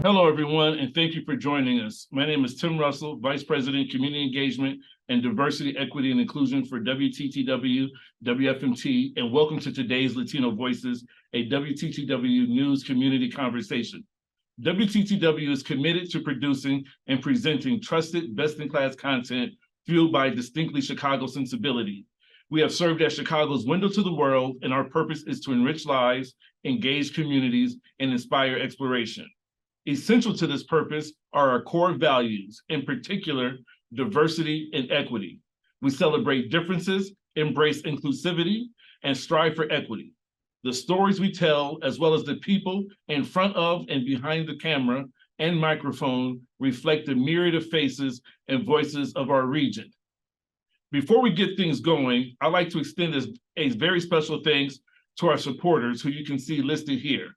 Hello, everyone, and thank you for joining us. My name is Tim Russell, Vice President, Community Engagement and Diversity, Equity, and Inclusion for WTTW WFMT, and welcome to today's Latino Voices, a WTTW News Community Conversation. WTTW is committed to producing and presenting trusted, best-in-class content fueled by distinctly Chicago sensibility. We have served as Chicago's window to the world, and our purpose is to enrich lives, engage communities, and inspire exploration. Essential to this purpose are our core values, in particular, diversity and equity. We celebrate differences, embrace inclusivity, and strive for equity. The stories we tell, as well as the people in front of and behind the camera and microphone, reflect the myriad of faces and voices of our region. Before we get things going, I'd like to extend a very special thanks to our supporters, who you can see listed here.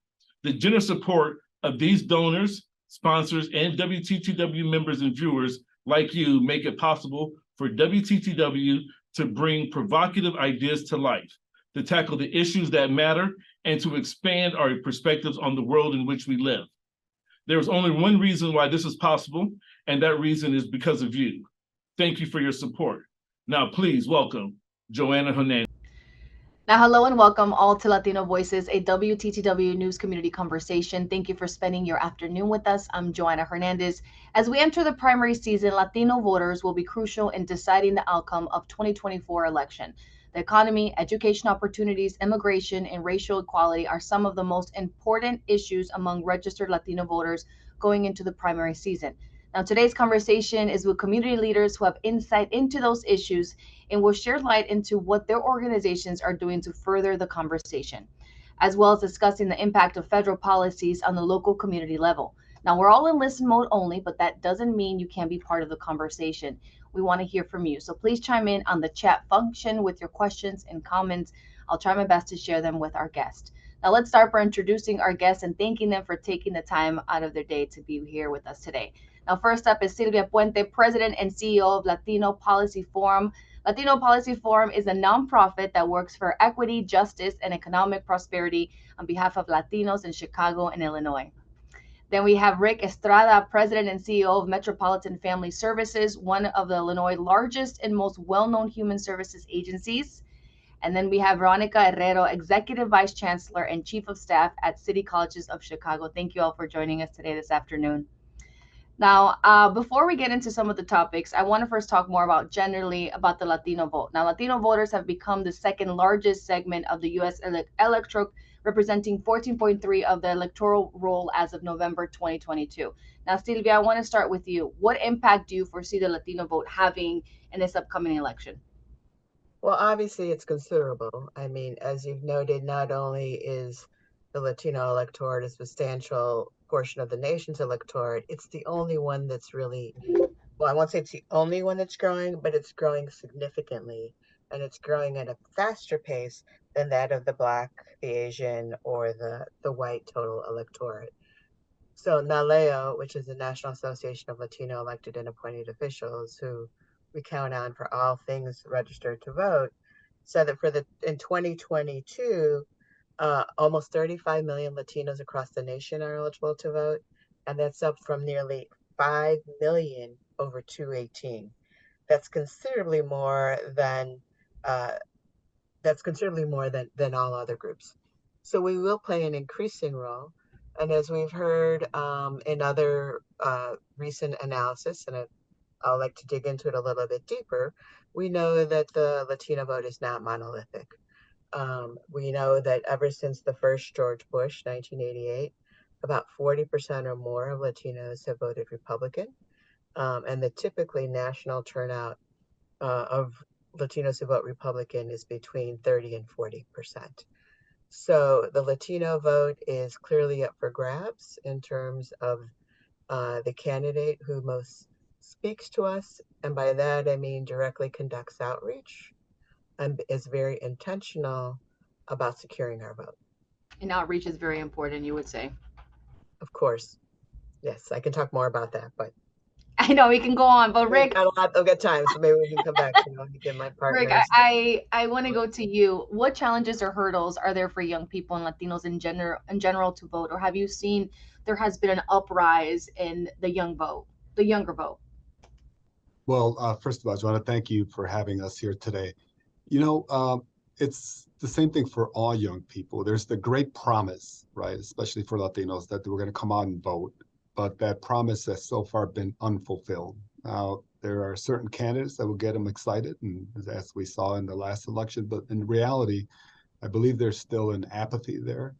The generous support of these donors, sponsors, and WTTW members and viewers like you make it possible for WTTW to bring provocative ideas to life, to tackle the issues that matter, and to expand our perspectives on the world in which we live. There is only one reason why this is possible, and that reason is because of you. Thank you for your support. Now, please welcome Joanna Hernandez. Now, hello and welcome all to Latino Voices, a WTTW News Community Conversation. Thank you for spending your afternoon with us. I'm Joanna Hernandez. As we enter the primary season, Latino voters will be crucial in deciding the outcome of 2024 election. The economy, education opportunities, immigration, and racial equality are some of the most important issues among registered Latino voters going into the primary season. Now, today's conversation is with community leaders who have insight into those issues and will share light into what their organizations are doing to further the conversation, as well as discussing the impact of federal policies on the local community level. Now, we're all in listen mode only, but that doesn't mean you can't be part of the conversation. We want to hear from you. So please chime in on the chat function with your questions and comments. I'll try my best to share them with our guest. Now, let's start by introducing our guests and thanking them for taking the time out of their day to be here with us today. Now, first up is Sylvia Puente, President and CEO of Latino Policy Forum. Latino Policy Forum is a nonprofit that works for equity, justice, and economic prosperity on behalf of Latinos in Chicago and Illinois. Then we have Ric Estrada, President and CEO of Metropolitan Family Services, one of the Illinois' largest and most well-known human services agencies. And then we have Veronica Herrero, Executive Vice Chancellor and Chief of Staff at City Colleges of Chicago. Thank you all for joining us today this afternoon. Now, before we get into some of the topics, I want to first talk more about generally about the Latino vote. Now, Latino voters have become the second largest segment of the U.S. electorate, representing 14.3% of the electoral roll as of November 2022. Now, Sylvia, I want to start with you. What impact do you foresee the Latino vote having in this upcoming election? Well, obviously, it's considerable. I mean, as you've noted, not only is the Latino electorate a substantial portion of the nation's electorate, it's the only one that's really, well, I won't say it's the only one that's growing, but it's growing significantly. And it's growing at a faster pace than that of the Black, the Asian, or the white total electorate. So NALEO, which is the National Association of Latino Elected and Appointed Officials, who we count on for all things registered to vote, said that in 2022, almost 35 million Latinos across the nation are eligible to vote, and that's up from nearly 5 million over 2018. That's considerably more than all other groups. So we will play an increasing role. And as we've heard in other recent analysis, and I'll like to dig into it a little bit deeper, we know that the Latino vote is not monolithic. We know that ever since the first George Bush, 1988, about 40% or more of Latinos have voted Republican. And the typically national turnout of Latinos who vote Republican is between 30 and 40%. So the Latino vote is clearly up for grabs in terms of the candidate who most speaks to us. And by that, I mean directly conducts outreach and is very intentional about securing our vote. And outreach is very important, you would say. Of course. Yes, I can talk more about that, but I know we can go on, but We've Ric, got a lot, I've got time, so maybe we can come back to you and get my Ric, partners. I want to go to you. What challenges or hurdles are there for young people and Latinos in general to vote, or have you seen there has been an uprise in the younger vote? Well, first of all, Joanna, thank you for having us here today. You know, it's the same thing for all young people. There's the great promise, right, especially for Latinos, that we're going to come out and vote, but that promise has so far been unfulfilled. Now, there are certain candidates that will get them excited, and as we saw in the last election, but in reality, I believe there's still an apathy there,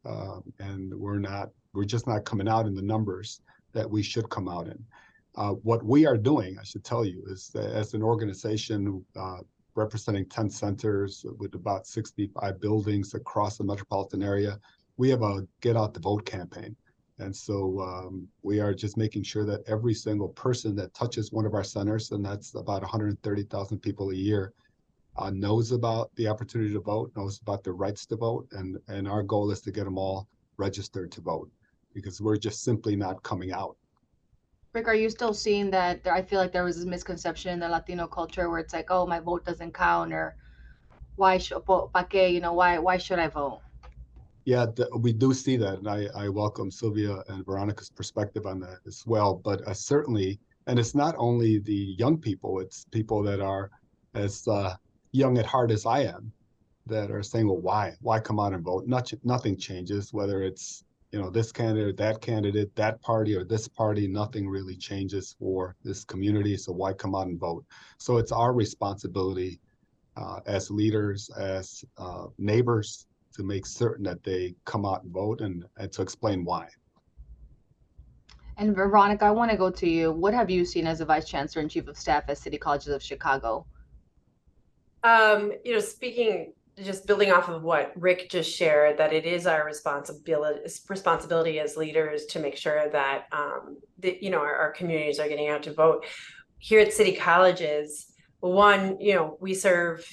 and we're just not coming out in the numbers that we should come out in. What we are doing, I should tell you, is that as an organization representing 10 centers with about 65 buildings across the metropolitan area, we have a Get Out the Vote campaign. And so we are just making sure that every single person that touches one of our centers, and that's about 130,000 people a year, knows about the opportunity to vote, knows about their rights to vote, and our goal is to get them all registered to vote, because we're just simply not coming out. Ric, are you still seeing that I feel like there was this misconception in the Latino culture where it's like, oh, my vote doesn't count, or why should, pa qué, why should I vote? Yeah, we do see that, and I welcome Sylvia and Veronica's perspective on that as well. But certainly, and it's not only the young people, it's people that are as young at heart as I am, that are saying, well, why come out and vote? Nothing changes, whether it's, this candidate, that party, or this party, nothing really changes for this community. So why come out and vote? So it's our responsibility as leaders, as neighbors, to make certain that they come out and vote, and to explain why. And Veronica, I want to go to you. What have you seen as a vice chancellor and chief of staff at City Colleges of Chicago? Just building off of what Ric just shared, that it is our responsibility as leaders to make sure that our communities are getting out to vote. Here at City Colleges, one, we serve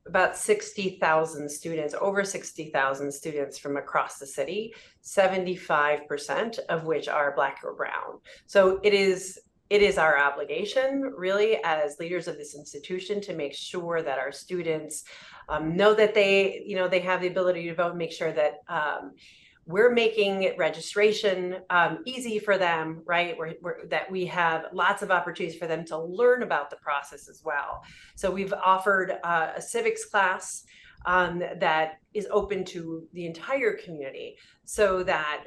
about 60,000 students, over 60,000 students from across the city, 75% of which are Black or Brown. So it is our obligation, really, as leaders of this institution, to make sure that our students know that they have the ability to vote, and make sure that we're making registration easy for them, right? That we have lots of opportunities for them to learn about the process as well. So we've offered a civics class that is open to the entire community, so that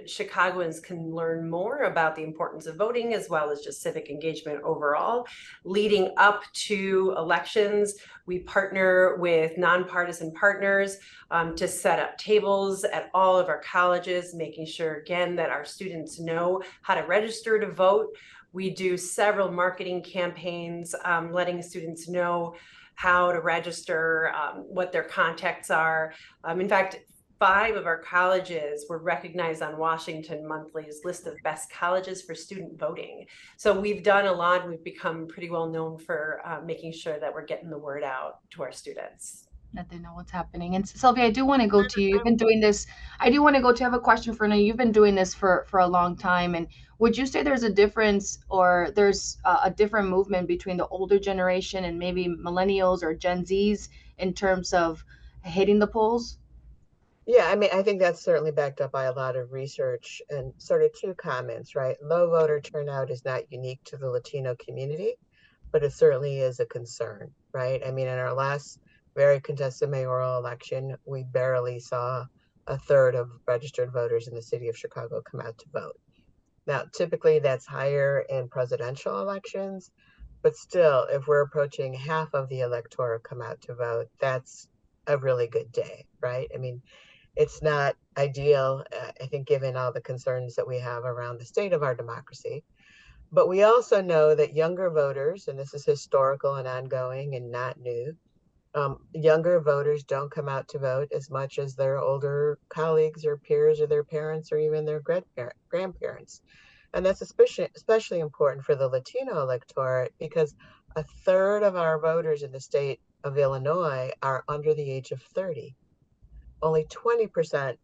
Chicagoans can learn more about the importance of voting, as well as just civic engagement overall. Leading up to elections, we partner with nonpartisan partners to set up tables at all of our colleges, making sure, again, that our students know how to register to vote. We do several marketing campaigns, letting students know how to register, what their contacts are. In fact, 5 of our colleges were recognized on Washington Monthly's list of best colleges for student voting. So we've done a lot. We've become pretty well known for making sure that we're getting the word out to our students. That they know what's happening. And Sylvia, I do want to go to you. You've been doing this. I do want to go to have a question for you. You've been doing this for a long time. And would you say there's a difference, or there's a different movement between the older generation and maybe millennials or Gen Zs in terms of hitting the polls? Yeah, I mean, I think that's certainly backed up by a lot of research, and sort of 2 comments, right? Low voter turnout is not unique to the Latino community, but it certainly is a concern, right? I mean, in our last very contested mayoral election, we barely saw a third of registered voters in the city of Chicago come out to vote. Now, typically that's higher in presidential elections, but still, if we're approaching half of the electorate come out to vote, that's a really good day, right? I mean, it's not ideal, I think, given all the concerns that we have around the state of our democracy. But we also know that younger voters, and this is historical and ongoing and not new, younger voters don't come out to vote as much as their older colleagues or peers or their parents or even their grandparents. And that's especially important for the Latino electorate, because a third of our voters in the state of Illinois are under the age of 30. Only 20%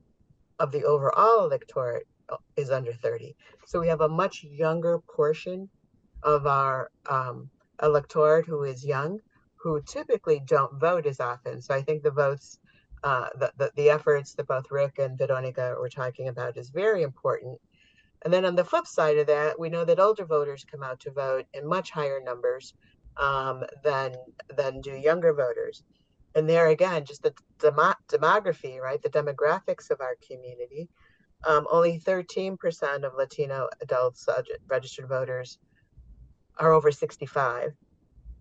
of the overall electorate is under 30. So we have a much younger portion of our electorate who is young, who typically don't vote as often. So I think the votes, the efforts that both Ric and Veronica were talking about is very important. And then on the flip side of that, we know that older voters come out to vote in much higher numbers than do younger voters. And there again, just the demography, right? The demographics of our community. Only 13% of Latino adults registered voters are over 65,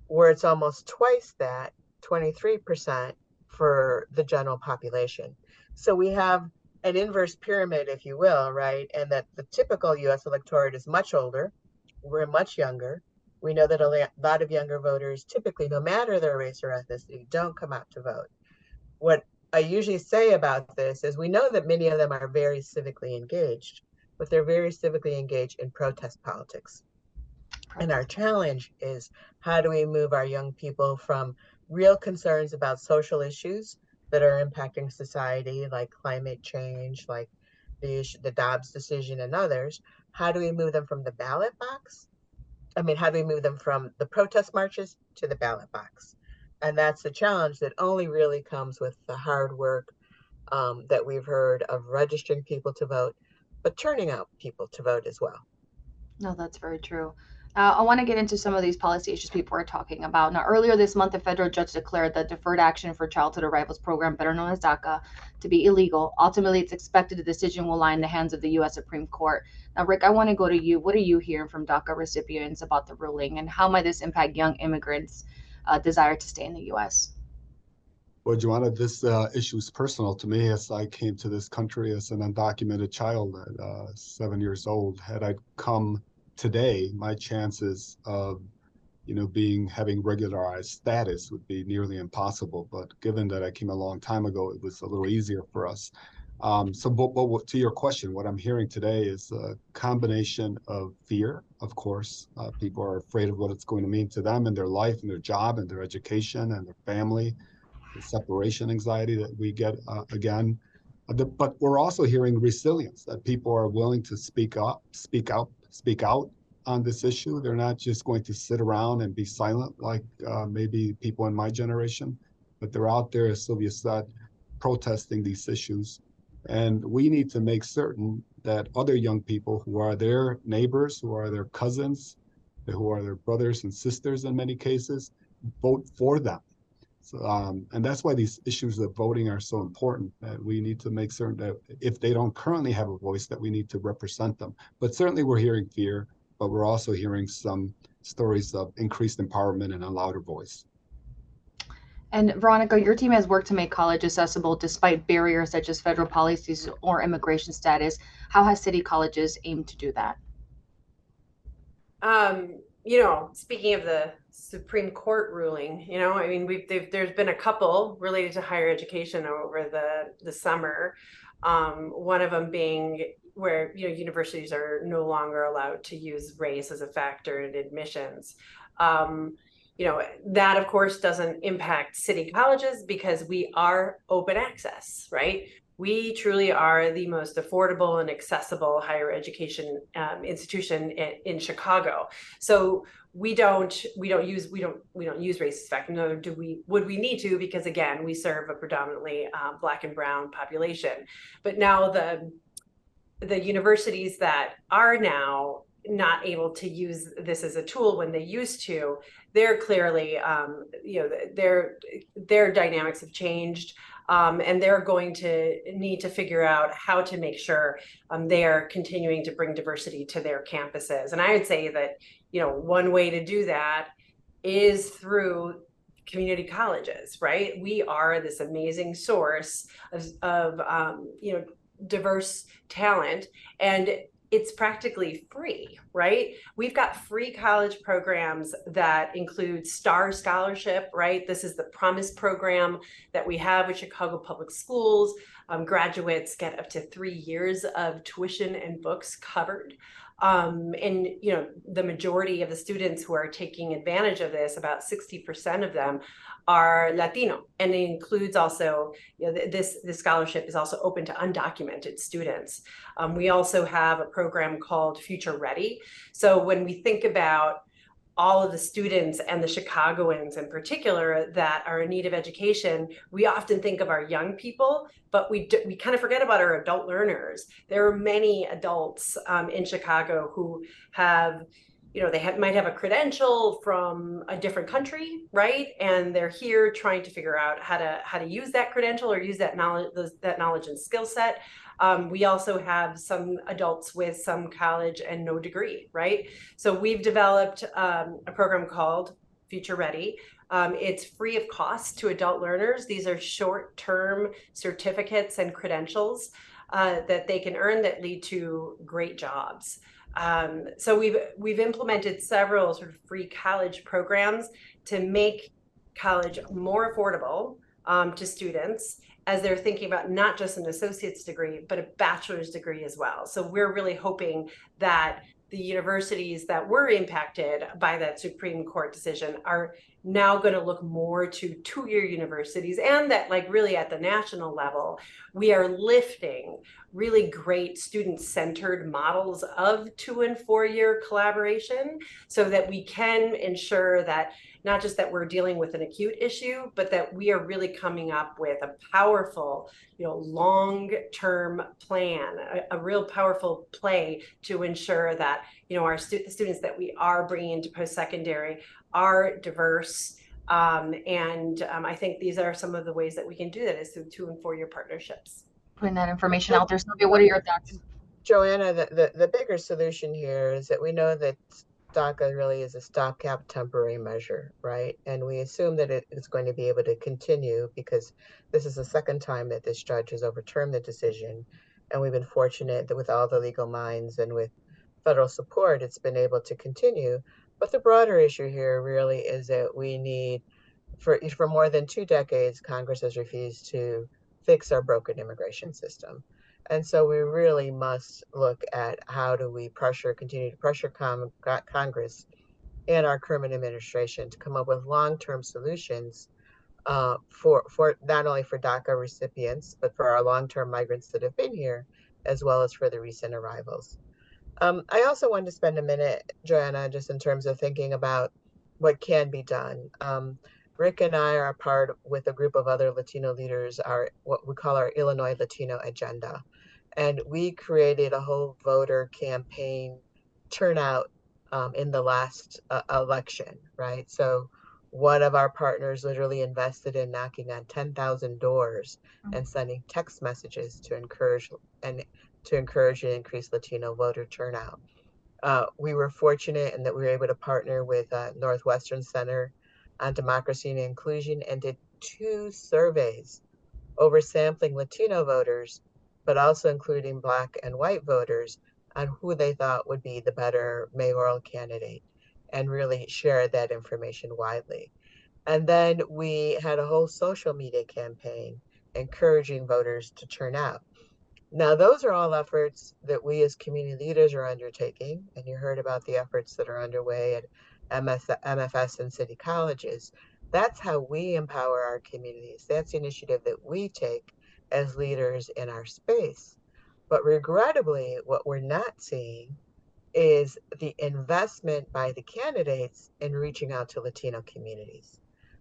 where it's almost twice that, 23% for the general population. So we have an inverse pyramid, if you will, right? And that the typical US electorate is much older, we're much younger. We know that a lot of younger voters, typically, no matter their race or ethnicity, don't come out to vote. What I usually say about this is we know that many of them are very civically engaged, but they're very civically engaged in protest politics. And our challenge is, how do we move our young people from real concerns about social issues that are impacting society, like climate change, like the Dobbs decision and others? How do we move them from the ballot box? I mean, how do we move them from the protest marches to the ballot box? And that's a challenge that only really comes with the hard work that we've heard of registering people to vote, but turning out people to vote as well. No, that's very true. I want to get into some of these policy issues people are talking about. Now, earlier this month, a federal judge declared the Deferred Action for Childhood Arrivals program, better known as DACA, to be illegal. Ultimately, it's expected the decision will lie in the hands of the U.S. Supreme Court. Now, Ric, I want to go to you. What are you hearing from DACA recipients about the ruling, and how might this impact young immigrants' desire to stay in the U.S.? Well, Joanna, this issue is personal to me, as I came to this country as an undocumented child at 7 years old. Had I come today, my chances of, having regularized status would be nearly impossible. But given that I came a long time ago, it was a little easier for us. But to your question, what I'm hearing today is a combination of fear, of course. People are afraid of what it's going to mean to them and their life and their job and their education and their family, the separation anxiety that we get again. But we're also hearing resilience, that people are willing to speak out on this issue. They're not just going to sit around and be silent like maybe people in my generation, but they're out there, as Sylvia said, protesting these issues. And we need to make certain that other young people who are their neighbors, who are their cousins, who are their brothers and sisters in many cases, vote for them. So, and that's why these issues of voting are so important, that we need to make certain that if they don't currently have a voice, that we need to represent them. But certainly we're hearing fear, but we're also hearing some stories of increased empowerment and a louder voice. And Veronica, your team has worked to make college accessible despite barriers such as federal policies or immigration status. How has City Colleges aimed to do that? Speaking of the Supreme Court ruling, I mean, there's been a couple related to higher education over the summer. One of them being where, universities are no longer allowed to use race as a factor in admissions. That of course doesn't impact city colleges because we are open access, right? We truly are the most affordable and accessible higher education institution in Chicago. So we don't use race as a factor. Nor would we need to, because again, we serve a predominantly Black and brown population. But now the universities that are now not able to use this as a tool when they used to, they're clearly, their dynamics have changed. And they're going to need to figure out how to make sure they are continuing to bring diversity to their campuses. And I would say that, one way to do that is through community colleges, right? We are this amazing source of diverse talent, and it's practically free, right? We've got free college programs that include STAR Scholarship, right? This is the Promise program that we have with Chicago Public Schools. Graduates get up to 3 years of tuition and books covered. And the majority of the students who are taking advantage of this, about 60% of them, are Latino, and it includes also, this scholarship is also open to undocumented students. We also have a program called Future Ready. So when we think about all of the students and the Chicagoans in particular that are in need of education, we often think of our young people, but we kind of forget about our adult learners. There are many adults in Chicago who have, they might have a credential from a different country, right? And they're here trying to figure out how to use that credential or use that knowledge and skill set. We also have some adults with some college and no degree, right? So we've developed a program called Future Ready. It's free of cost to adult learners. These are short-term certificates and credentials that they can earn that lead to great jobs. So we've implemented several sort of free college programs to make college more affordable to students as they're thinking about not just an associate's degree, but a bachelor's degree as well. So we're really hoping that the universities that were impacted by that Supreme Court decision are now going to look more to two-year universities, and that, like, really at the national level, we are lifting really great student-centered models of 2- and 4-year collaboration so that we can ensure that not just that we're dealing with an acute issue, but that we are really coming up with a powerful, long-term plan, a real powerful play to ensure that, our students that we are bringing into post-secondary are diverse. I think these are some of the ways that we can do that is through 2- and 4-year partnerships. Putting that information out there. Sylvia, what are your thoughts? Joanna, the bigger solution here is that we know that DACA really is a stopgap temporary measure, right? And we assume that it is going to be able to continue because this is the second time that this judge has overturned the decision. And we've been fortunate that with all the legal minds and with federal support, it's been able to continue. But the broader issue here really is that we need, for more than 2 decades, Congress has refused to fix our broken immigration system. And so we really must look at how do we continue to pressure Congress and our current administration to come up with long-term solutions for not only for DACA recipients, but for our long-term migrants that have been here, as well as for the recent arrivals. I also wanted to spend a minute, Joanna, just in terms of thinking about what can be done. Ric and I are part with a group of other Latino leaders, what we call our Illinois Latino Agenda. And we created a whole voter campaign turnout in the last election, right? So one of our partners literally invested in knocking on 10,000 doors and sending text messages to encourage and increase Latino voter turnout. We were fortunate in that we were able to partner with Northwestern Center on Democracy and Inclusion and did 2 surveys over sampling Latino voters, but also including Black and white voters on who they thought would be the better mayoral candidate, and really shared that information widely. And then we had a whole social media campaign encouraging voters to turn out. Now, those are all efforts that we as community leaders are undertaking, and you heard about the efforts that are underway at MFS and city colleges. That's how we empower our communities. That's the initiative that we take as leaders in our space. But regrettably, what we're not seeing is the investment by the candidates in reaching out to Latino communities.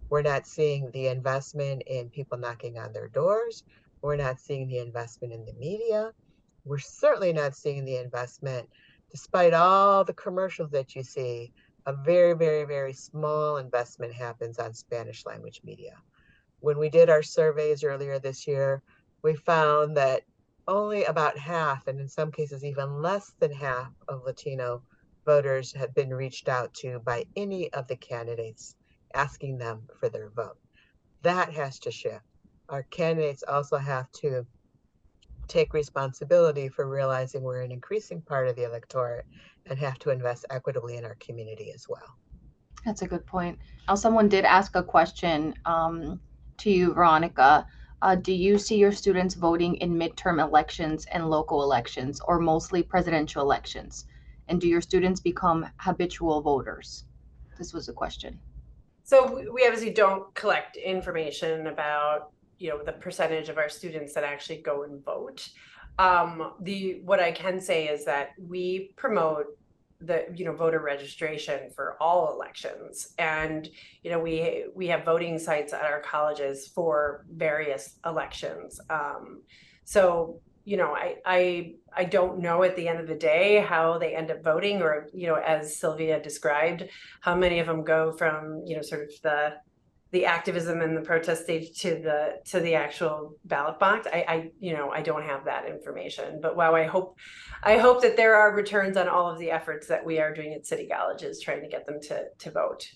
We're not seeing the investment in people knocking on their doors. We're not seeing the investment in the media. We're certainly not seeing the investment, despite all the commercials that you see. A very, very, very small investment happens on Spanish language media. When we did our surveys earlier this year, we found that only about half, and in some cases even less than half, of Latino voters had been reached out to by any of the candidates asking them for their vote. That has to shift. Our candidates also have to take responsibility for realizing we're an increasing part of the electorate and have to invest equitably in our community as well. That's a good point. Now, someone did ask a question to you, Veronica. Do you see your students voting in midterm elections and local elections, or mostly presidential elections? And do your students become habitual voters? This was a question. So we obviously don't collect information about, the percentage of our students that actually go and vote. What I can say is that we promote voter registration for all elections. And, we have voting sites at our colleges for various elections. So, I don't know at the end of the day how they end up voting, or, as Sylvia described, how many of them go from, sort of the activism and the protest stage to the actual ballot box. I don't have that information, but wow, I hope that there are returns on all of the efforts that we are doing at city colleges trying to get them to vote.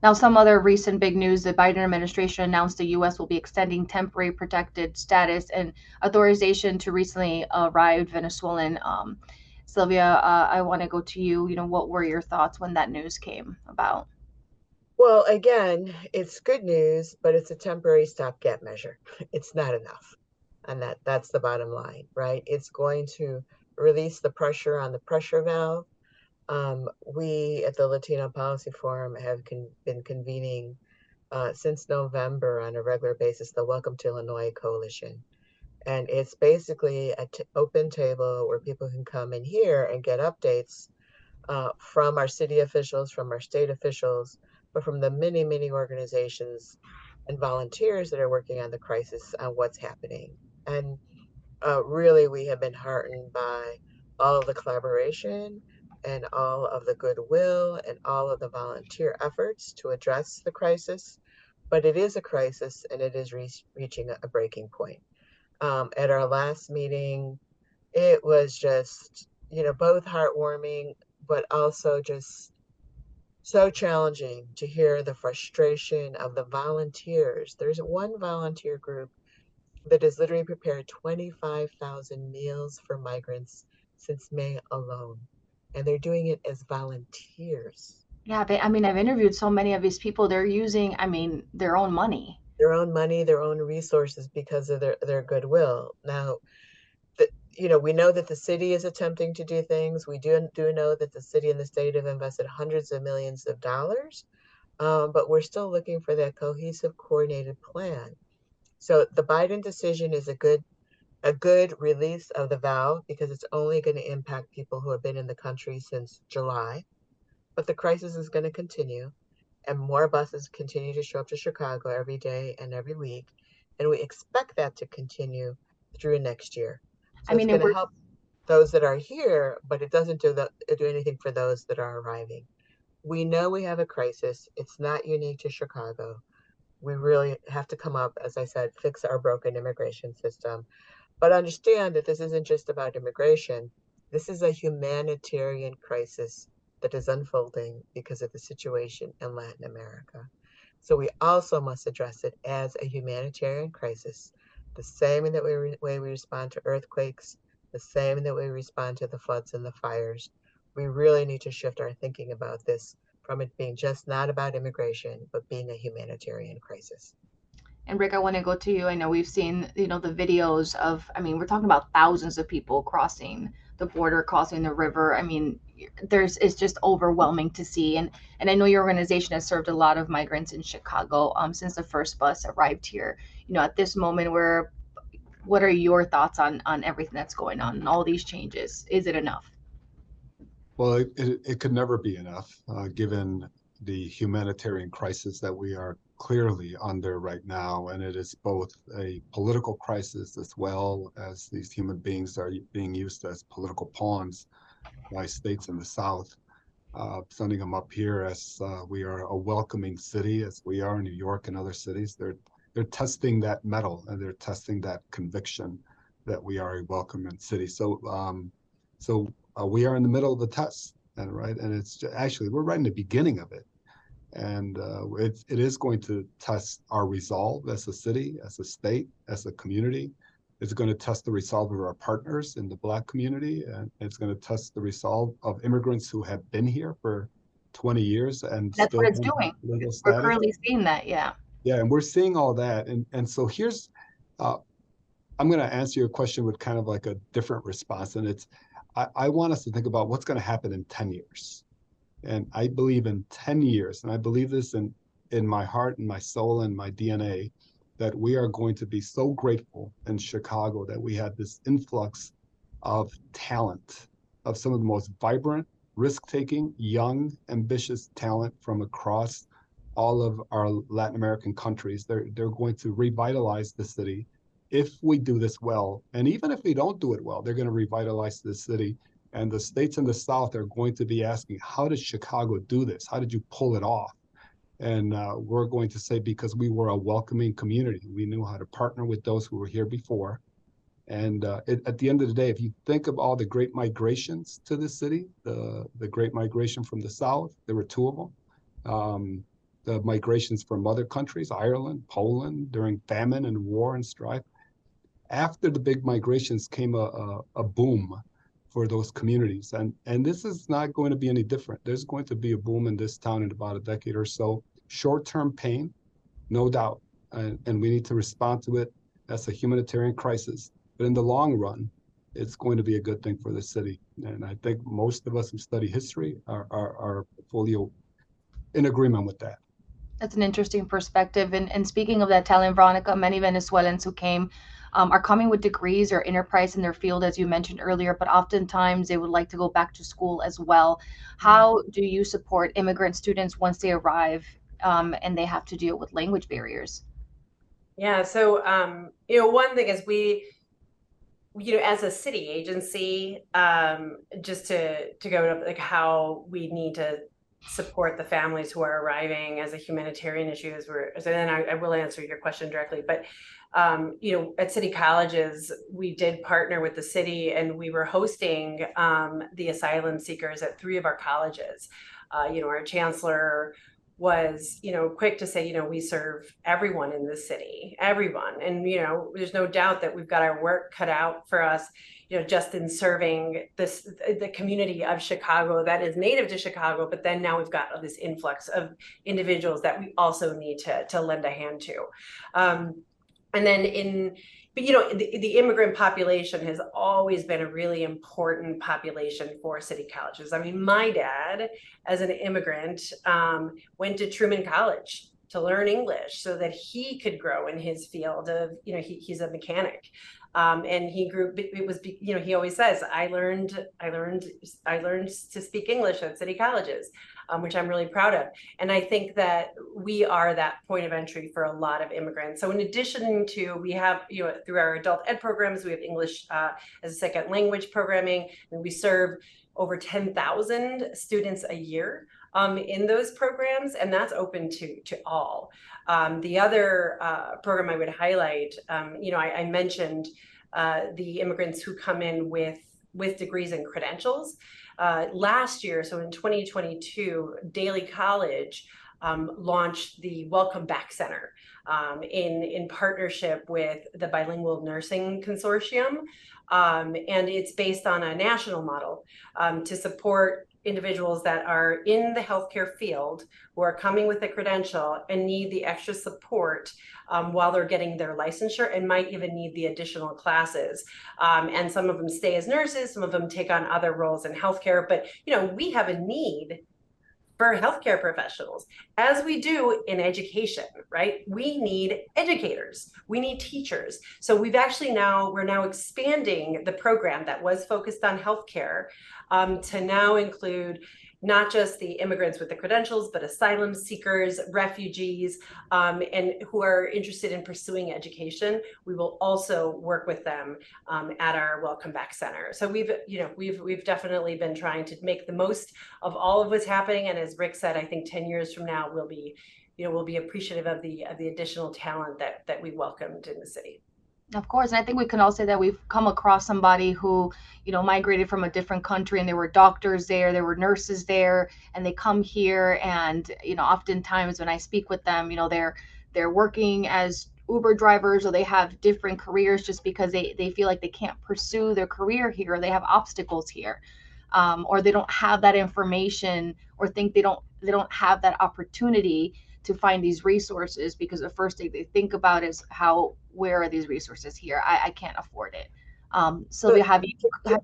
Now, some other recent big news: the Biden administration announced the U.S. will be extending temporary protected status and authorization to recently arrived Venezuelan. Sylvia, I want to go to you. What were your thoughts when that news came about? Well, again, it's good news, but it's a temporary stopgap measure. It's not enough. And that's the bottom line, right? It's going to release the pressure on the pressure valve. We at the Latino Policy Forum have been convening since November on a regular basis, the Welcome to Illinois Coalition. And it's basically an open table where people can come in here and get updates from our city officials, from our state officials, but from the many, many organizations and volunteers that are working on the crisis on what's happening. And really, we have been heartened by all of the collaboration and all of the goodwill and all of the volunteer efforts to address the crisis. But it is a crisis, and it is reaching a breaking point. At our last meeting, it was just, both heartwarming, but also just so challenging to hear the frustration of the volunteers. There's one volunteer group that has literally prepared 25,000 meals for migrants since May alone. And they're doing it as volunteers. Yeah, but I've interviewed so many of these people. They're using, their own money. Their own money, their own resources because of their goodwill. Now, we know that the city is attempting to do things. We do know that the city and the state have invested hundreds of millions of dollars, but we're still looking for that cohesive, coordinated plan. So the Biden decision is a good release of the valve because it's only going to impact people who have been in the country since July. But the crisis is going to continue, and more buses continue to show up to Chicago every day and every week, and we expect that to continue through next year. So it's going to help those that are here, but it doesn't do anything for those that are arriving. We know we have a crisis. It's not unique to Chicago. We really have to come up, as I said, fix our broken immigration system. But understand that this isn't just about immigration. This is a humanitarian crisis that is unfolding because of the situation in Latin America. So we also must address it as a humanitarian crisis, the same in the way we respond to earthquakes, the same in the way we respond to the floods and the fires. We really need to shift our thinking about this from it being just not about immigration, but being a humanitarian crisis. And Ric, I want to go to you. I know we've seen, the videos of, we're talking about thousands of people crossing the border, crossing the river. It's just overwhelming to see. And I know your organization has served a lot of migrants in Chicago since the first bus arrived here. At this moment, what are your thoughts on everything that's going on and all these changes? Is it enough? Well, it could never be enough, given the humanitarian crisis that we are clearly under right now. And it is both a political crisis as well as these human beings are being used as political pawns by states in the South, sending them up here as we are a welcoming city, as we are in New York and other cities. They're testing that mettle, and they're testing that conviction that we are a welcoming city. So we are in the middle of the test, and it's actually, we're right in the beginning of it. And it is going to test our resolve as a city, as a state, as a community. It's going to test the resolve of our partners in the Black community, and it's going to test the resolve of immigrants who have been here for 20 years and that's still what it's doing. We're currently seeing that, yeah. Yeah, and we're seeing all that, and so here's, I'm going to answer your question with kind of like a different response, and it's, I want us to think about what's going to happen in 10 years. And I believe in 10 years, and I believe this in my heart and my soul and my DNA, that we are going to be so grateful in Chicago that we had this influx of talent of some of the most vibrant, risk-taking, young, ambitious talent from across all of our Latin American countries. They're going to revitalize the city if we do this well. And even if we don't do it well, they're going to revitalize the city. And the states in the South are going to be asking, how did Chicago do this? How did you pull it off? And we're going to say, because we were a welcoming community. We knew how to partner with those who were here before. And at the end of the day, if you think of all the great migrations to the city, the great migration from the South, there were two of them. The migrations from other countries, Ireland, Poland, during famine and war and strife. After the big migrations came a boom for those communities. And this is not going to be any different. There's going to be a boom in this town in about a decade or so. Short-term pain, no doubt. And we need to respond to it. That's a humanitarian crisis. But in the long run, it's going to be a good thing for the city. And I think most of us who study history are fully in agreement with that. That's an interesting perspective. And speaking of that talent, Veronica, many Venezuelans who came are coming with degrees or enterprise in their field, as you mentioned earlier, but oftentimes they would like to go back to school as well. How do you support immigrant students once they arrive and they have to deal with language barriers? Yeah, so one thing is we as a city agency, just to go to like how we need to support the families who are arriving as a humanitarian issue, and then I will answer your question directly, but at city colleges, we did partner with the city, and we were hosting the asylum seekers at 3 of our colleges. Our chancellor was, quick to say, we serve everyone in the city, everyone. And, there's no doubt that we've got our work cut out for us, just in serving the community of Chicago that is native to Chicago. But then now we've got this influx of individuals that we also need to lend a hand to. And then the immigrant population has always been a really important population for city colleges. I mean, my dad, as an immigrant, went to Truman College to learn English so that he could grow in his field of, he's a mechanic. And he grew, he always says, I learned to speak English at city colleges, which I'm really proud of. And I think that we are that point of entry for a lot of immigrants. So in addition to, we have, through our adult ed programs, we have English as a second language programming, and we serve over 10,000 students a year in those programs, and that's open to all. The other program I would highlight, I mentioned the immigrants who come in with degrees and credentials. Last year, so in 2022, Daly College launched the Welcome Back Center in partnership with the Bilingual Nursing Consortium. And it's based on a national model to support individuals that are in the healthcare field who are coming with a credential and need the extra support while they're getting their licensure, and might even need the additional classes. And some of them stay as nurses, some of them take on other roles in healthcare. But we have a need for healthcare professionals, as we do in education, right? We need educators, we need teachers. So we're now expanding the program that was focused on healthcare to now include not just the immigrants with the credentials, but asylum seekers, refugees, and who are interested in pursuing education. We will also work with them at our Welcome Back Center. So we've definitely been trying to make the most of all of what's happening. And as Ric said, I think 10 years from now, we'll be appreciative of the additional talent that we welcomed in the city. Of course. And I think we can all say that we've come across somebody who, migrated from a different country, and there were doctors there were nurses there, and they come here. And, oftentimes when I speak with them, they're working as Uber drivers, or they have different careers just because they feel like they can't pursue their career here, or they have obstacles here, or they don't have that information, or think they don't have that opportunity to find these resources, because the first thing they think about is where are these resources here? I can't afford it. Sylvia, have you heard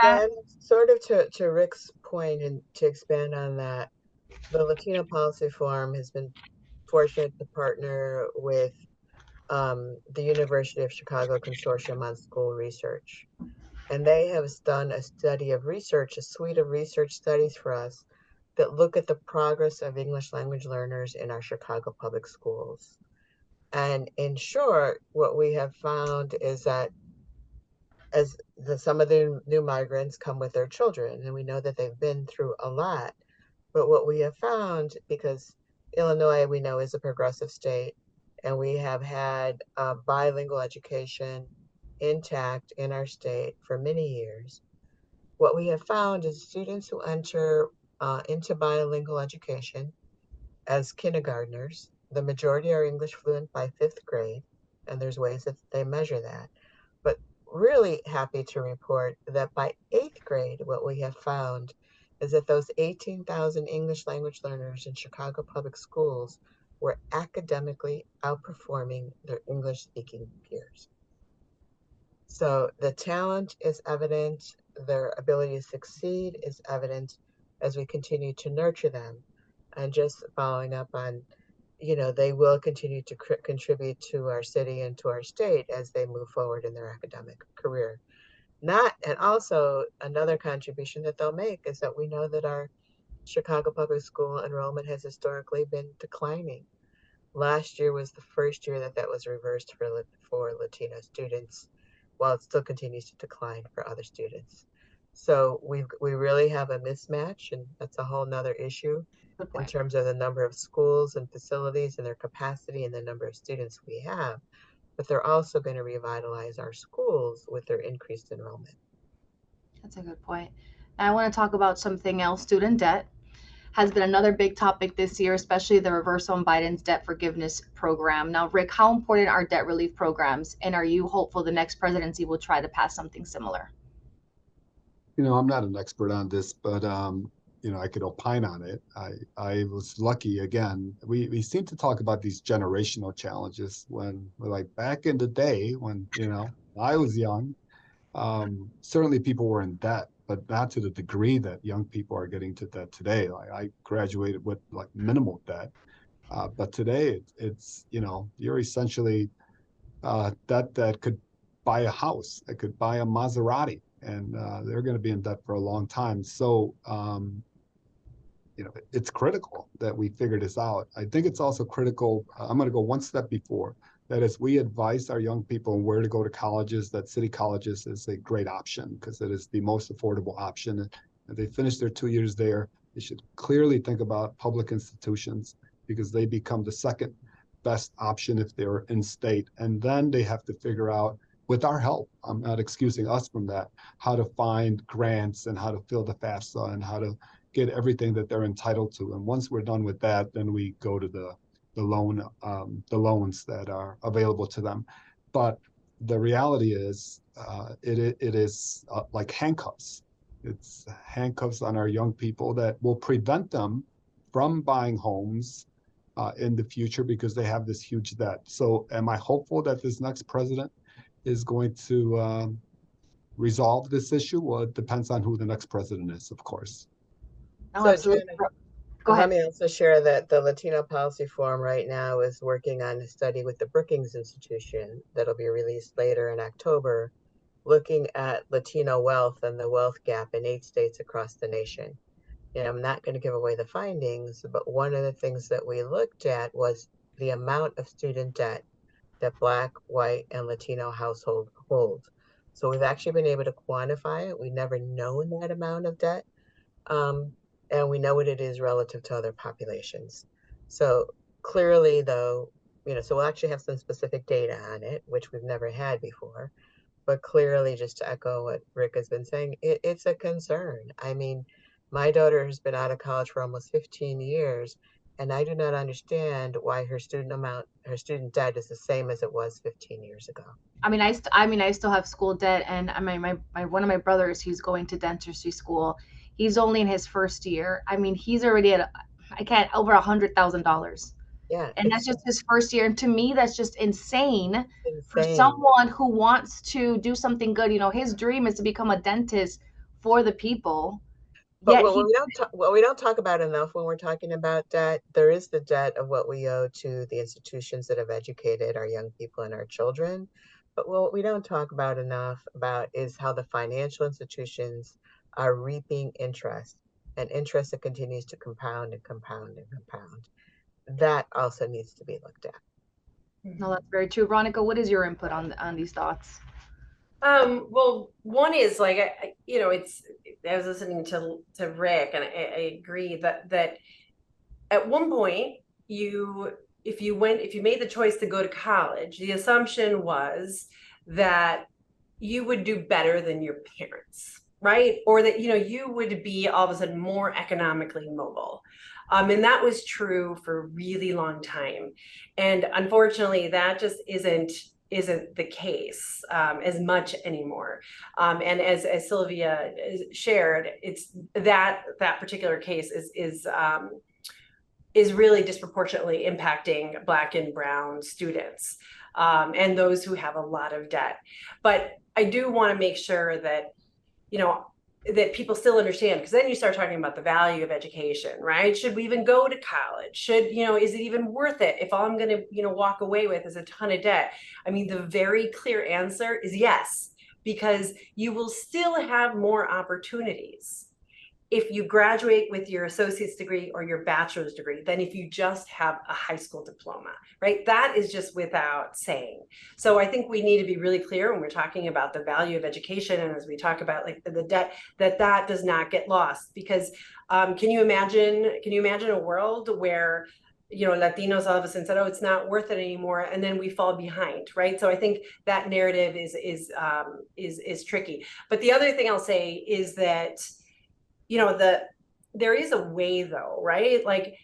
that? And sort of to Ric's point, and to expand on that, the Latino Policy Forum has been fortunate to partner with the University of Chicago Consortium on School Research. And they have done a study of research, a suite of research studies for us that look at the progress of English language learners in our Chicago public schools. And in short, what we have found is that some of the new migrants come with their children, and we know that they've been through a lot. But what we have found, because Illinois, we know, is a progressive state, and we have had bilingual education intact in our state for many years, what we have found is students who enter into bilingual education as kindergartners, the majority are English fluent by fifth grade, and there's ways that they measure that. But really happy to report that by eighth grade, what we have found is that those 18,000 English language learners in Chicago public schools were academically outperforming their English speaking peers. So the talent is evident, their ability to succeed is evident as we continue to nurture them. And just following up on, they will continue to contribute to our city and to our state as they move forward in their academic career. And also another contribution that they'll make is that we know that our Chicago public school enrollment has historically been declining. Last year was the first year that was reversed for Latino students, while it still continues to decline for other students. So we really have a mismatch, and that's a whole nother issue in terms of the number of schools and facilities and their capacity and the number of students we have. But they're also going to revitalize our schools with their increased enrollment. That's a good point. And I want to talk about something else. Student debt has been another big topic this year, especially the reversal on Biden's debt forgiveness program. Now, Ric, how important are debt relief programs, and are you hopeful the next presidency will try to pass something similar? I'm not an expert on this, but I could opine on it. I was lucky again. We seem to talk about these generational challenges when we're like back in the day when I was young. Certainly people were in debt, but not to the degree that young people are getting to debt today. Like I graduated with like minimal debt, but today it's you're essentially debt that could buy a house, that could buy a Maserati, and they're going to be in debt for a long time. So it's critical that we figure this out. I think it's also critical. I'm going to go one step before. That as we advise our young people on where to go to colleges, that city colleges is a great option because it is the most affordable option. If they finish their 2 years there, they should clearly think about public institutions because they become the second best option if they're in state. And then they have to figure out, with our help, I'm not excusing us from that, how to find grants and how to fill the FAFSA and how to get everything that they're entitled to. And once we're done with that, then we go to the loans that are available to them. But the reality is, it is like handcuffs. It's handcuffs on our young people that will prevent them from buying homes in the future because they have this huge debt. So am I hopeful that this next president is going to resolve this issue? Well, it depends on who the next president is, of course. Oh, absolutely. Joanna, Go ahead. let me also share that the Latino Policy Forum right now is working on a study with the Brookings Institution that'll be released later in October, looking at Latino wealth and the wealth gap in 8 states across the nation. I'm not going to give away the findings, but one of the things that we looked at was the amount of student debt that Black, white, and Latino households hold. So we've actually been able to quantify it. We've never known that amount of debt. And we know what it is relative to other populations. So clearly, though, so we'll actually have some specific data on it, which we've never had before. But clearly, just to echo what Ric has been saying, it's a concern. I mean, my daughter has been out of college for almost 15 years, and I do not understand why her student debt is the same as it was 15 years ago. I still have school debt, and my one of my brothers, he's going to dentistry school. He's only in his first year. He's already at over $100,000. Yeah. And that's just his first year. And to me, that's just insane for Insane. someone who wants to do something good. His dream is to become a dentist for the people. But what we don't talk about enough when we're talking about debt, there is the debt of what we owe to the institutions that have educated our young people and our children. But what we don't talk about enough about is how the financial institutions are reaping interest, and interest that continues to compound and compound and compound. That also needs to be looked at. No, that's very true. Veronica, what is your input on these thoughts? Well, one is like, I was listening to Rick, and I agree that at one point if you made the choice to go to college, the assumption was that you would do better than your parents, right? Or that, you would be all of a sudden more economically mobile. And that was true for a really long time. And unfortunately, that just isn't the case as much anymore. And as Sylvia shared, it's that particular case is really disproportionately impacting Black and Brown students and those who have a lot of debt. But I do want to make sure that, that people still understand, because then you start talking about the value of education, right? Should we even go to college? Is it even worth it if all I'm going to, walk away with is a ton of debt? I mean, the very clear answer is yes, because you will still have more opportunities if you graduate with your associate's degree or your bachelor's degree than if you just have a high school diploma, right? That is just without saying. So I think we need to be really clear when we're talking about the value of education, and as we talk about like the debt, that does not get lost. Because can you imagine a world where Latinos all of a sudden said, oh, it's not worth it anymore, and then we fall behind, right? So I think that narrative is tricky. But the other thing I'll say is that there is a way though, right? Like,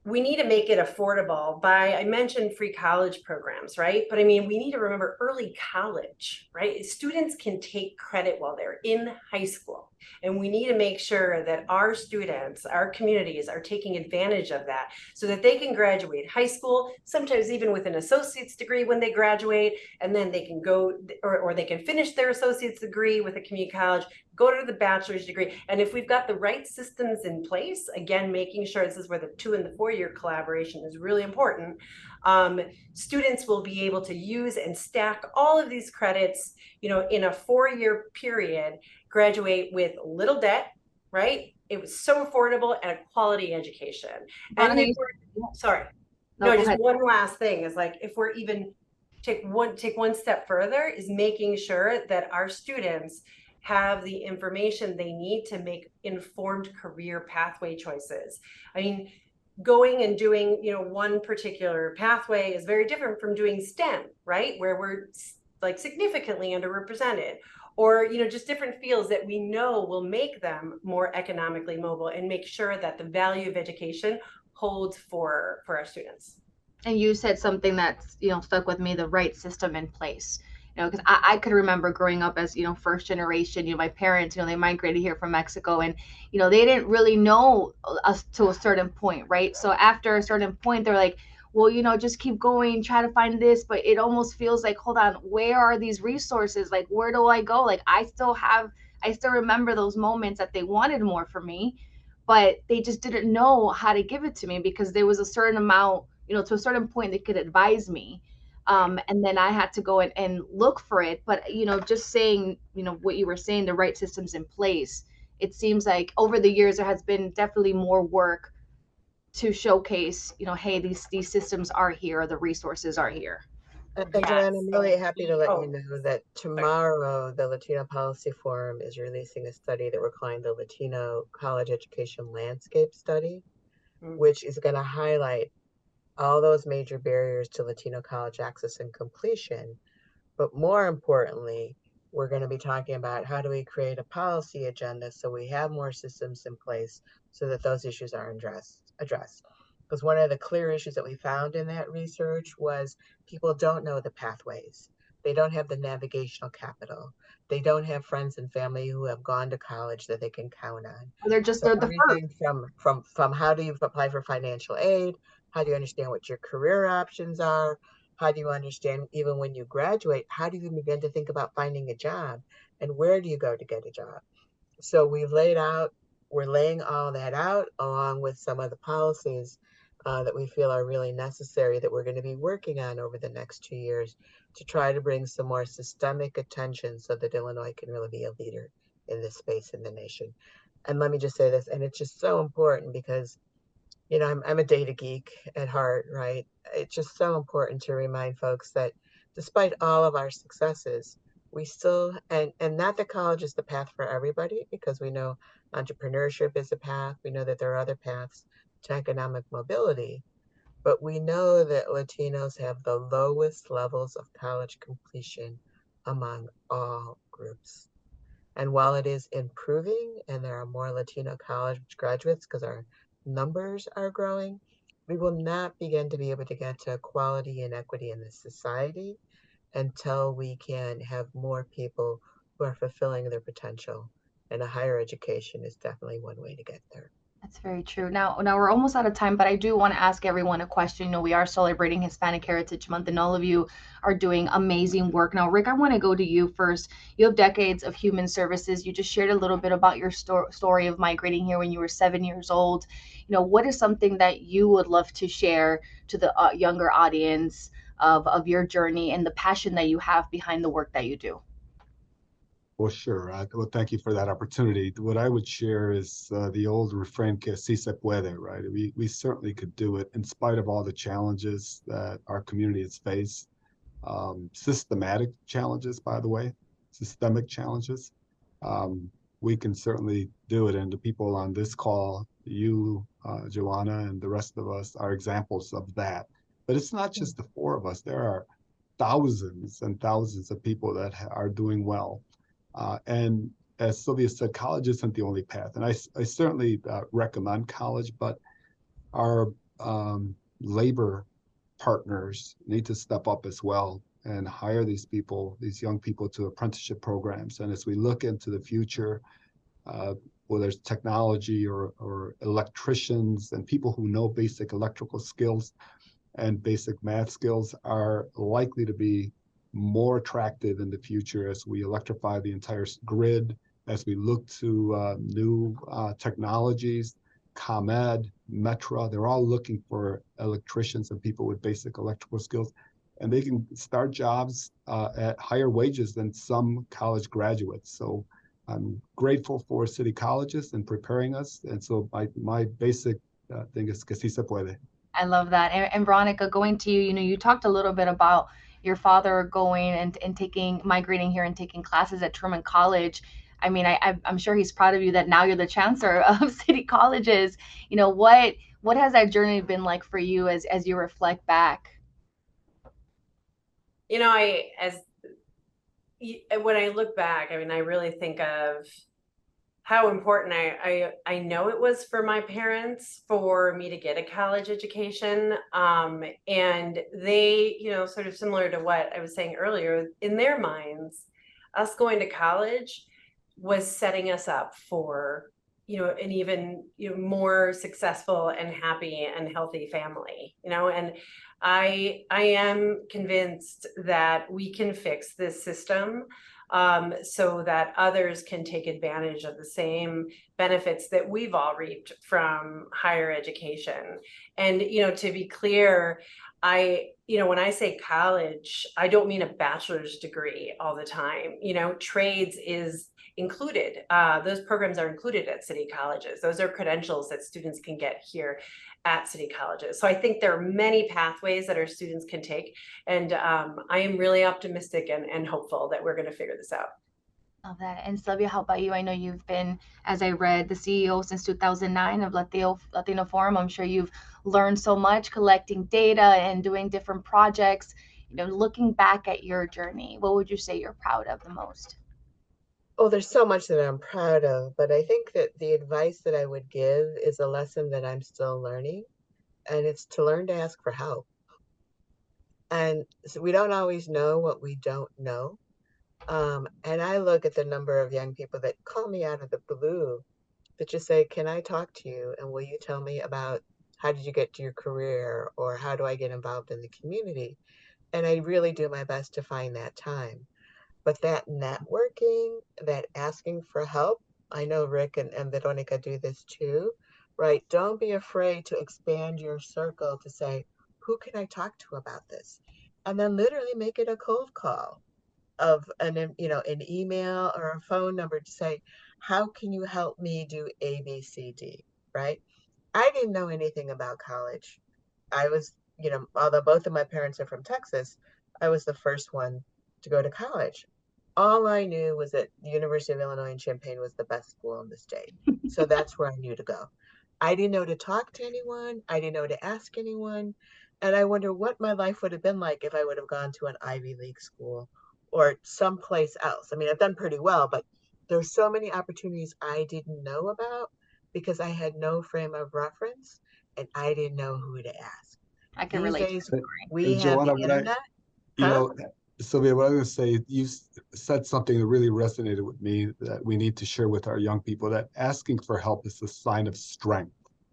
we need to make it affordable I mentioned free college programs, right? But I mean, we need to remember early college, right? Students can take credit while they're in high school. And we need to make sure that our students, our communities are taking advantage of that so that they can graduate high school, sometimes even with an associate's degree when they graduate, and then they can go, or they can finish their associate's degree with a community college, go to the bachelor's degree. And if we've got the right systems in place, again, making sure this is where the 2 and the 4-year collaboration is really important, students will be able to use and stack all of these credits, in a 4-year period, graduate with little debt, right? It was so affordable, and a quality education. And just one last thing is, like, if we're even take one step further, is making sure that our students have the information they need to make informed career pathway choices. I mean, going and doing, one particular pathway is very different from doing STEM, right? Where we're like significantly underrepresented, or, just different fields that we know will make them more economically mobile, and make sure that the value of education holds for our students. And you said something that's, stuck with me, the right system in place. Because I could remember growing up as, first generation, my parents, they migrated here from Mexico, and, they didn't really know us to a certain point, right? So after a certain point, they're like, well, just keep going, try to find this, but it almost feels like, hold on, where are these resources? Like, where do I go? Like, I still remember those moments that they wanted more for me, but they just didn't know how to give it to me, because there was a certain amount, to a certain point they could advise me. And then I had to go and look for it. But, just saying, what you were saying, the right systems in place, it seems like over the years, there has been definitely more work to showcase, hey, these systems are here, or the resources are here. And Joanna, I'm really happy to let you know that tomorrow the Latino Policy Forum is releasing a study that we're calling the Latino College Education Landscape Study, which is going to highlight all those major barriers to Latino college access and completion. But more importantly, we're going to be talking about how do we create a policy agenda so we have more systems in place so that those issues are addressed. Because one of the clear issues that we found in that research was people don't know the pathways. They don't have the navigational capital. They don't have friends and family who have gone to college that they can count on. They're everything from how do you apply for financial aid? How do you understand what your career options are? How do you understand, even when you graduate, how do you begin to think about finding a job? And where do you go to get a job? So we're laying all that out along with some of the policies that we feel are really necessary that we're going to be working on over the next 2 years to try to bring some more systemic attention so that Illinois can really be a leader in this space in the nation. And let me just say this, and it's just so important because, you know, I'm a data geek at heart, right? It's just so important to remind folks that despite all of our successes, we still, and not that college is the path for everybody, because we know entrepreneurship is a path. We know that there are other paths to economic mobility, but we know that Latinos have the lowest levels of college completion among all groups. And while it is improving and there are more Latino college graduates because our numbers are growing, we will not begin to be able to get to equality and equity in this society until we can have more people who are fulfilling their potential. And a higher education is definitely one way to get there. That's very true. Now we're almost out of time, but I do want to ask everyone a question. You know, we are celebrating Hispanic Heritage Month, and all of you are doing amazing work. Now, Ric, I want to go to you first. You have decades of human services. You just shared a little bit about your story of migrating here when you were 7 years old. You know, what is something that you would love to share to the younger audience of your journey and the passion that you have behind the work that you do? Well, sure. Well, thank you for that opportunity. What I would share is the old refrain, que si se puede, right? We certainly could do it in spite of all the challenges that our community has faced. Systematic challenges, by the way, systemic challenges. We can certainly do it. And the people on this call, you, Joanna, and the rest of us are examples of that. But it's not just the four of us. There are thousands and thousands of people that are doing well. And as Sylvia said, college isn't the only path. And I certainly recommend college, but our labor partners need to step up as well and hire these people, these young people, to apprenticeship programs. And as we look into the future, whether it's technology or electricians and people who know basic electrical skills and basic math skills are likely to be more attractive in the future as we electrify the entire grid, as we look to new technologies. ComEd, Metro, they're all looking for electricians and people with basic electrical skills, and they can start jobs at higher wages than some college graduates. So I'm grateful for city colleges and preparing us. And so my basic thing is que si se puede. I love that. And Veronica, going to you, you know, you talked a little bit about your father going and migrating here and taking classes at Truman College. I mean, I'm sure he's proud of you that now you're the chancellor of city colleges. You know, what has that journey been like for you as you reflect back? You know, when I look back, I mean, I really think of how important I know it was for my parents for me to get a college education. And they, you know, sort of similar to what I was saying earlier, in their minds, us going to college was setting us up for, you know, an even, you know, more successful and happy and healthy family, you know. And I am convinced that we can fix this system so that others can take advantage of the same benefits that we've all reaped from higher education. And, you know, to be clear, you know, when I say college, I don't mean a bachelor's degree all the time. You know, trades is included. Those programs are included at city colleges. Those are credentials that students can get here at city colleges. So I think there are many pathways that our students can take. And I am really optimistic and hopeful that we're going to figure this out. Love that. And Sylvia, how about you? I know you've been, as I read, the CEO since 2009 of Latino Forum. I'm sure you've learned so much collecting data and doing different projects. You know, looking back at your journey, what would you say you're proud of the most? Oh, there's so much that I'm proud of, but I think that the advice that I would give is a lesson that I'm still learning, and it's to learn to ask for help. And so we don't always know what we don't know. And I look at the number of young people that call me out of the blue that just say, "Can I talk to you? And will you tell me about how did you get to your career, or how do I get involved in the community?" And I really do my best to find that time. But that networking, that asking for help, I know Ric and Veronica do this too, right? Don't be afraid to expand your circle to say, who can I talk to about this? And then literally make it a cold call of an email or a phone number to say, how can you help me do A, B, C, D, right? I didn't know anything about college. I was, although both of my parents are from Texas, I was the first one to go to college. All I knew was that the University of Illinois in Champaign was the best school in the state. So that's where I knew to go. I didn't know to talk to anyone. I didn't know to ask anyone. And I wonder what my life would have been like if I would have gone to an Ivy League school or someplace else. I mean, I've done pretty well, but there's so many opportunities I didn't know about because I had no frame of reference and I didn't know who to ask. I can These relate to days, that. we have Joanna, the internet. you Huh? know, Sylvia, what I was going to say, you said something that really resonated with me that we need to share with our young people, that asking for help is a sign of strength,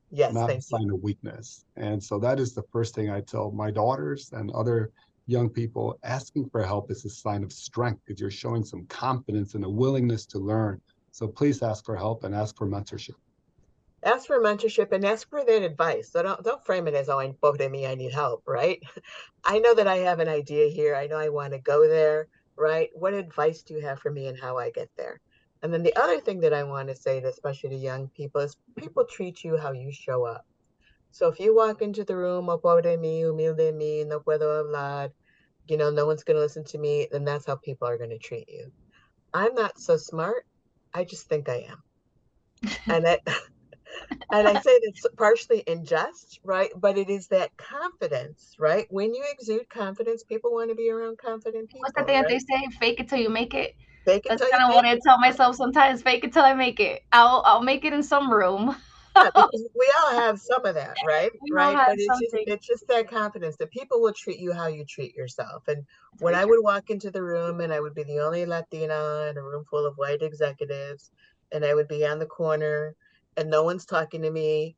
Yes, not a thank you. sign of weakness. And so that is the first thing I tell my daughters and other young people. Asking for help is a sign of strength because you're showing some confidence and a willingness to learn. So please ask for help and ask for mentorship. Ask for mentorship and ask for that advice. So don't frame it as, oh, I'm both me, I need help, right? I know that I have an idea here. I know I want to go there, right? What advice do you have for me and how I get there? And then the other thing that I want to say, especially to young people, is people treat you how you show up. So if you walk into the room, oh, pobre mí, humilde mí, no puedo hablar, no one's going to listen to me, then that's how people are going to treat you. I'm not so smart. I just think I am. And and I say that's partially in jest, right? But it is that confidence, right? When you exude confidence, people want to be around confident What's the people, thing that they right? say? Fake it till you make it. Fake it That's till you kind of what make I it. tell myself sometimes. Fake it till I make it. I'll make it in some room. Yeah, because we all have some of that, right? We all Right. have But something. it's just that confidence that people will treat you how you treat yourself. And It's when very I true. would walk into the room and I would be the only Latina in a room full of white executives, and I would be on the corner and no one's talking to me,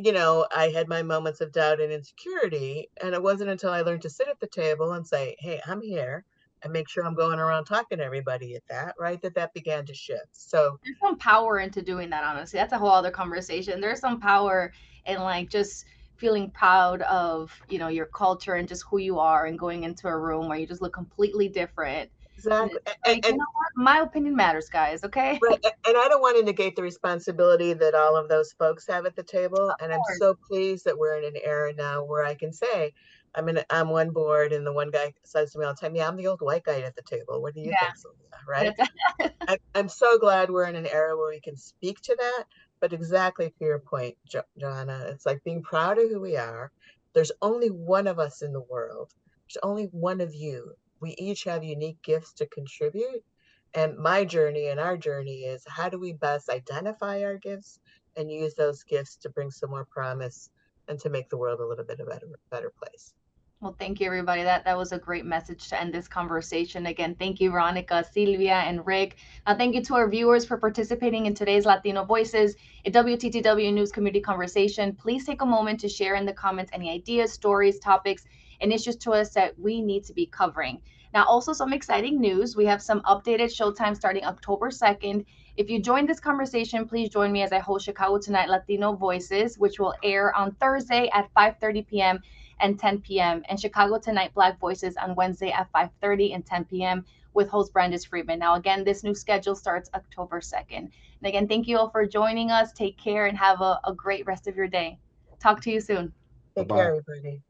I had my moments of doubt and insecurity. And it wasn't until I learned to sit at the table and say, hey, I'm here, and make sure I'm going around talking to everybody at that, right? That began to shift. So, There's some power into doing that, honestly. That's a whole other conversation. There's some power in like just feeling proud of, your culture and just who you are and going into a room where you just look completely different. And exactly. it's like, you know what? My opinion matters, guys, okay? Right. And I don't want to negate the responsibility that all of those folks have at the table. Of And I'm course. so pleased that we're in an era now where I can say, I'm one board, and the one guy says to me all the time, yeah, I'm the old white guy at the table. What do you think, Sylvia? Right? That's I'm so glad we're in an era where we can speak to that. But exactly to your point, Joanna, it's like being proud of who we are. There's only one of us in the world. There's only one of you. We each have unique gifts to contribute. And my journey and our journey is, how do we best identify our gifts and use those gifts to bring some more promise and to make the world a little bit of a better place. Well, thank you, everybody. That was a great message to end this conversation. Again, thank you, Veronica, Sylvia, and Rick. Thank you to our viewers for participating in today's Latino Voices, a WTTW News Community Conversation. Please take a moment to share in the comments any ideas, stories, topics, and issues to us that we need to be covering. Now, also some exciting news. We have some updated showtime starting October 2nd. If you joined this conversation, please join me as I host Chicago Tonight Latino Voices, which will air on Thursday at 5:30 p.m. and 10 p.m. and Chicago Tonight Black Voices on Wednesday at 5:30 and 10 p.m. with host Brandis Friedman. Now, again, this new schedule starts October 2nd. And again, thank you all for joining us. Take care and have a great rest of your day. Talk to you soon. Take Bye-bye. care, everybody.